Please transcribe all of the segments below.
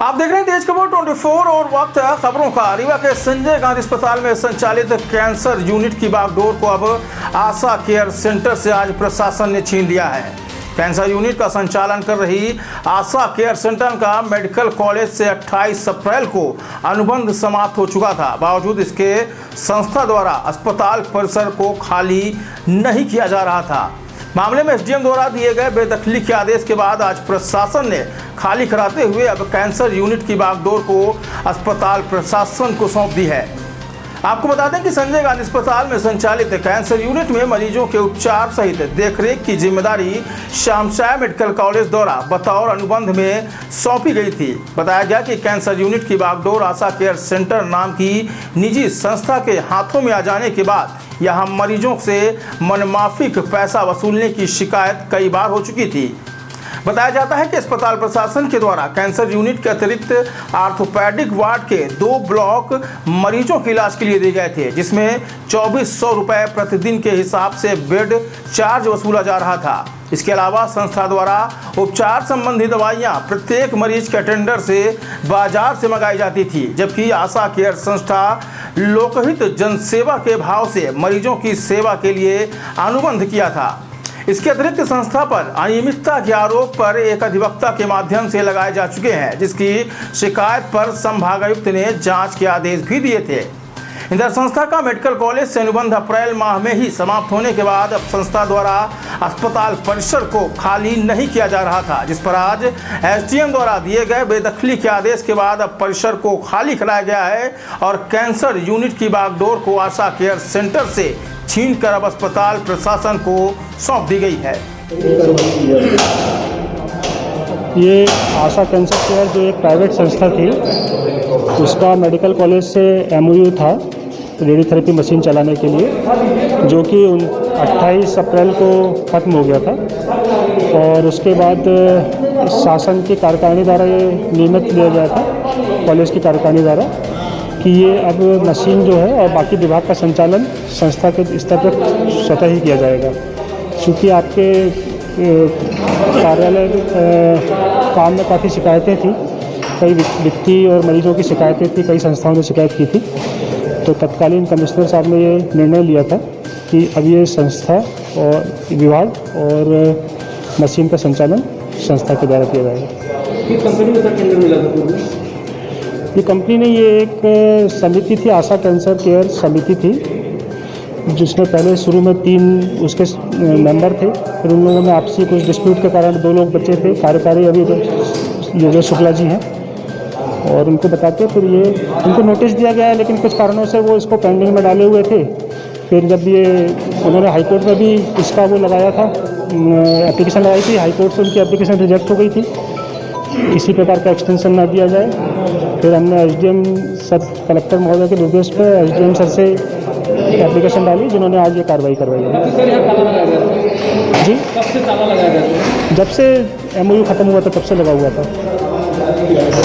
आप देख रहे हैं तेज खबर 24 और वक्त है खबरों का। रीवा के संजय गांधी अस्पताल में संचालित कैंसर यूनिट की बागडोर को अब आशा केयर सेंटर से आज प्रशासन ने छीन लिया है। कैंसर यूनिट का संचालन कर रही आशा केयर सेंटर का मेडिकल कॉलेज से 28 अप्रैल को अनुबंध समाप्त हो चुका था। बावजूद इसके संस्था द्वारा अस्पताल परिसर को खाली नहीं किया जा रहा था। मामले में एसडीएम द्वारा दिए गए बेदखली के आदेश के बाद आज प्रशासन ने खाली कराते हुए अब कैंसर यूनिट की बागडोर को अस्पताल प्रशासन को सौंप दी है। आपको बता दें कि संजय गांधी अस्पताल में संचालित कैंसर यूनिट में मरीजों के उपचार सहित देखरेख की जिम्मेदारी श्यामसाय मेडिकल कॉलेज द्वारा बतौर अनुबंध में सौंपी गई थी। बताया गया कि कैंसर यूनिट की बागडोर आशा केयर सेंटर नाम की निजी संस्था के हाथों में आ जाने के बाद यहां मरीजों से मनमाफिक पैसा वसूलने की शिकायत कई बार हो चुकी थी। बताया जाता है कि अस्पताल प्रशासन के द्वारा कैंसर यूनिट के अतिरिक्त आर्थोपेडिक वार्ड के 2 ब्लॉक मरीजों के इलाज के लिए दिए गए थे, जिसमें 2400 रुपये प्रतिदिन के हिसाब से बेड चार्ज वसूला जा रहा था। इसके अलावा संस्था द्वारा उपचार संबंधी दवाइयां प्रत्येक मरीज के अटेंडर से बाजार से मंगाई जाती थी, जबकि आशा केयर संस्था लोकहित जनसेवा के भाव से मरीजों की सेवा के लिए अनुबंध किया था। इसके अतिरिक्त संस्था पर अनियमितता के आरोप पर एक अधिवक्ता के माध्यम से लगाए जा चुके हैं, जिसकी शिकायत पर संभागायुक्त ने जांच के आदेश भी दिए थे। इधर संस्था का मेडिकल कॉलेज से अनुबंध अप्रैल माह में ही समाप्त होने के बाद अब संस्था द्वारा अस्पताल परिसर को खाली नहीं किया जा रहा था, जिस पर आज एसडीएम द्वारा दिए गए बेदखली के आदेश के बाद अब परिसर को खाली कराया गया है और कैंसर यूनिट की बागडोर को आशा केयर सेंटर से छीनकर अब अस्पताल प्रशासन को सौंप दी गई है। ये आशा कैंसर केयर जो एक प्राइवेट संस्था थी, उसका मेडिकल कॉलेज से एमओयू था रेडियोथेरेपी मशीन चलाने के लिए, जो कि 28 अप्रैल को ख़त्म हो गया था। और उसके बाद शासन की कार्यकारिणी द्वारा ये नियमित लिया गया था, कॉलेज की कार्यकारिणी द्वारा, कि ये अब मशीन जो है और बाकी विभाग का संचालन संस्था के स्तर पर स्वतः ही किया जाएगा। चूँकि आपके कार्यालय काम में काफ़ी शिकायतें थी, कई वित्तीय और मरीजों की शिकायतें थी, कई संस्थाओं ने शिकायत की थी, तो तत्कालीन कमिश्नर साहब ने ये निर्णय लिया था कि अब ये संस्था और विभाग और मशीन का संचालन संस्था के द्वारा किया जाएगा। किस कंपनी में सर टेंडर मिला था? ये कंपनी ने ये एक समिति थी, आशा कैंसर केयर समिति थी, जिसमें पहले शुरू में 3 उसके मेंबर थे। फिर उन लोगों में आपसी कुछ डिस्प्यूट के कारण 2 लोग बचे थे। कार्यकारी अभी योगेश शुक्ला जी हैं, और उनको बताते फिर ये उनको नोटिस दिया गया है, लेकिन कुछ कारणों से वो इसको पेंडिंग में डाले हुए थे। फिर जब ये उन्होंने हाईकोर्ट में भी इसका वो लगाया था, एप्लीकेशन लगाई थी, हाईकोर्ट से उनकी एप्लीकेशन रिजेक्ट हो गई थी, इसी प्रकार का एक्सटेंशन ना दिया जाए। फिर हमने एसडीएम सर कलेक्टर महोदय के निर्देश पर एसडीएम सर से एप्लीकेशन डाली, जिन्होंने आज ये कार्रवाई करवाई है। सर यहाँ ताला लगाया गया था जी? कब से ताला लगाया गया था? जब से एमओयू ख़त्म हुआ था तब से लगा हुआ था।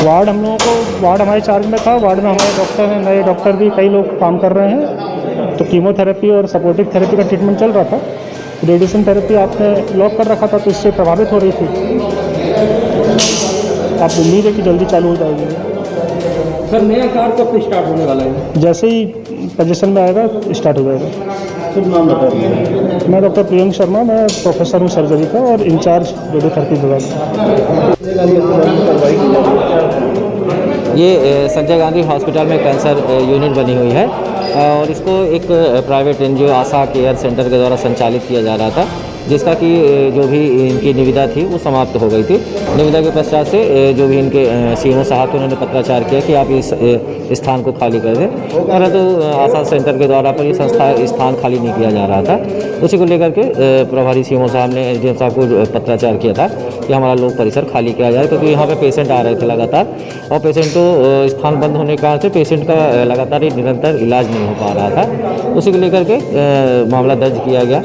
वार्ड हम लोगों को, वार्ड हमारे चार्ज में था, वार्ड में हमारे डॉक्टर हैं, नए डॉक्टर भी कई लोग काम कर रहे हैं, तो कीमोथेरेपी और सपोर्टिव थेरेपी का ट्रीटमेंट चल रहा था। रेडिएशन थेरेपी आपने लॉक कर रखा था, तो इससे प्रभावित हो रही थी। आप उम्मीद है कि जल्दी चालू हो जाएगी। सर नया कार्य कब स्टार्ट होने वाला है? जैसे ही पोजीशन में आएगा स्टार्ट हो जाएगा। शुभ नाम बताइए। मैं डॉक्टर प्रियंक शर्मा, मैं प्रोफेसर हूँ सर्जरी का और इंचार्ज रेडियोथेरेपी विभाग। ये संजय गांधी हॉस्पिटल में कैंसर यूनिट बनी हुई है और इसको एक प्राइवेट एनजीओ आशा केयर सेंटर के द्वारा संचालित किया जा रहा था, जिसका कि जो भी इनकी निविदा थी वो समाप्त हो गई थी। निविदा के पश्चात से जो भी इनके सीएमओ साहब थे, उन्होंने पत्राचार किया कि आप इस स्थान को खाली कर दें, परंतु आशा सेंटर के द्वारा पर ये संस्था स्थान खाली नहीं किया जा रहा था। उसी को लेकर के प्रभारी सीएमओ साहब ने एसडीएम साहब को पत्राचार किया था कि हमारा लोक परिसर खाली किया जाए, क्योंकि यहाँ पे पेशेंट आ रहे थे लगातार, और पेशेंट को स्थान बंद होने के कारण से पेशेंट का लगातार निरंतर इलाज नहीं हो पा रहा था। उसी को लेकर के मामला दर्ज किया गया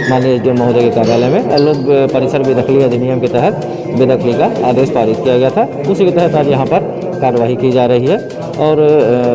माननीय एसडीएम महोदय के कार्यालय में। लोक परिसर बेदखली अधिनियम के तहत बेदखली का आदेश पारित किया गया था। उसी के तहत आज यहाँ पर कार्रवाई की जा रही है और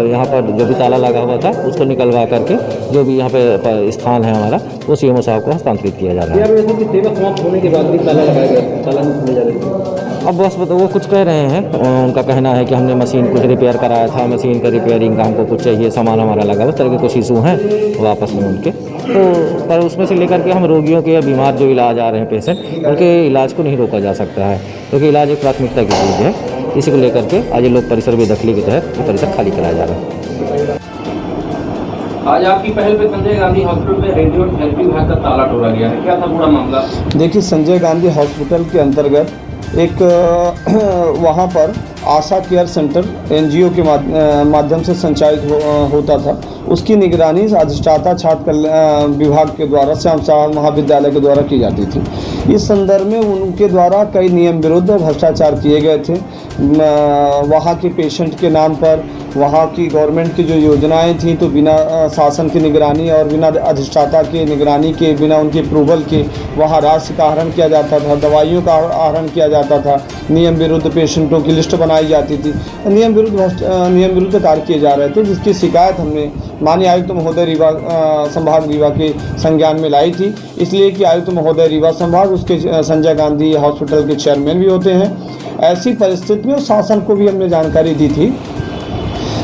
यहाँ पर जो भी ताला लगा हुआ था उसको निकलवा करके जो भी यहाँ पे स्थान है हमारा वो सीएमओ साहब को हस्तांतरित किया जा रहा है। सेवा समाप्त होने के बाद भी ताला लगाया गया, ताला नहीं खोला जा रहा है। अब बस वो कुछ कह रहे हैं, उनका कहना है कि हमने मशीन कुछ रिपेयर कराया था, मशीन का रिपेयरिंग का हमको कुछ चाहिए, सामान हमारा लगा, उस तरह के कुछ इशू हैं वापस में उनके। तो पर उसमें से लेकर के हम रोगियों के या बीमार जो इलाज आ रहे हैं पेशेंट, उनके इलाज को नहीं रोका जा सकता है, क्योंकि इलाज एक प्राथमिकता की चीज़ है। इसी को लेकर के आज ये लोक परिसर बेदखली के तहत ये परिसर खाली कराया जा रहा है। आज आपकी पहल पे संजय गांधी हॉस्पिटल में रेडियो थेरेपी विभाग का ताला तोड़ा गया है, क्या था पूरा मामला? देखिए, संजय गांधी हॉस्पिटल के अंतर्गत एक वहाँ पर आशा केयर सेंटर एनजीओ के माध्यम से संचालित होता था। उसकी निगरानी अधिष्ठाता छात्र कल्याण विभाग के द्वारा श्याम साहब महाविद्यालय के द्वारा की जाती थी। इस संदर्भ में उनके द्वारा कई नियम विरुद्ध भ्रष्टाचार किए गए थे। वहाँ के पेशेंट के नाम पर वहाँ की गवर्नमेंट की जो योजनाएं थी, तो बिना शासन की निगरानी और बिना अधिष्ठाता के निगरानी के, बिना उनके अप्रूवल के वहाँ राशि का आहरण किया जाता था, दवाइयों का आहरण किया जाता था, नियम विरुद्ध पेशेंटों की लिस्ट बनाई जाती थी, नियम विरुद्ध कार्य किए जा रहे थे, जिसकी शिकायत हमने माननीय आयुक्त महोदय रीवा संभाग रीवा के संज्ञान में लाई थी। इसलिए कि आयुक्त महोदय रीवा संभाग उसके संजय गांधी हॉस्पिटल के चेयरमैन भी होते हैं। ऐसी परिस्थिति में शासन को भी हमने जानकारी दी थी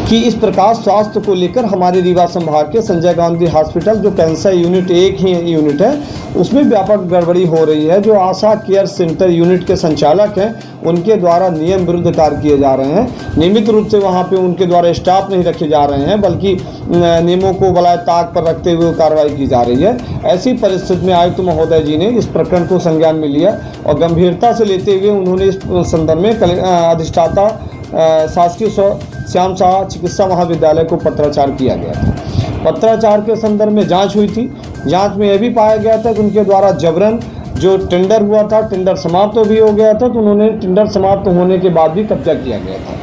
कि इस प्रकार स्वास्थ्य को लेकर हमारे रीवा संभाग के संजय गांधी हॉस्पिटल जो कैंसर यूनिट एक ही यूनिट है, उसमें व्यापक गड़बड़ी हो रही है। जो आशा केयर सेंटर यूनिट के संचालक हैं, उनके द्वारा नियम विरुद्ध कार्य किए जा रहे हैं। नियमित रूप से वहाँ पे उनके द्वारा स्टाफ नहीं रखे जा रहे हैं, बल्कि नियमों को बलाय ताक पर रखते हुए कार्रवाई की जा रही है। ऐसी परिस्थिति में आयुक्त महोदय जी ने इस प्रकरण को संज्ञान में लिया और गंभीरता से लेते हुए उन्होंने इस संदर्भ में अधिष्ठाता शासकीय श्याम शाह चिकित्सा महाविद्यालय को पत्राचार किया गया था। पत्राचार के संदर्भ में जांच हुई थी। जांच में यह भी पाया गया था कि उनके द्वारा जबरन जो टेंडर हुआ था, टेंडर समाप्त भी हो गया था, तो उन्होंने टेंडर समाप्त होने के बाद भी कब्जा किया गया था।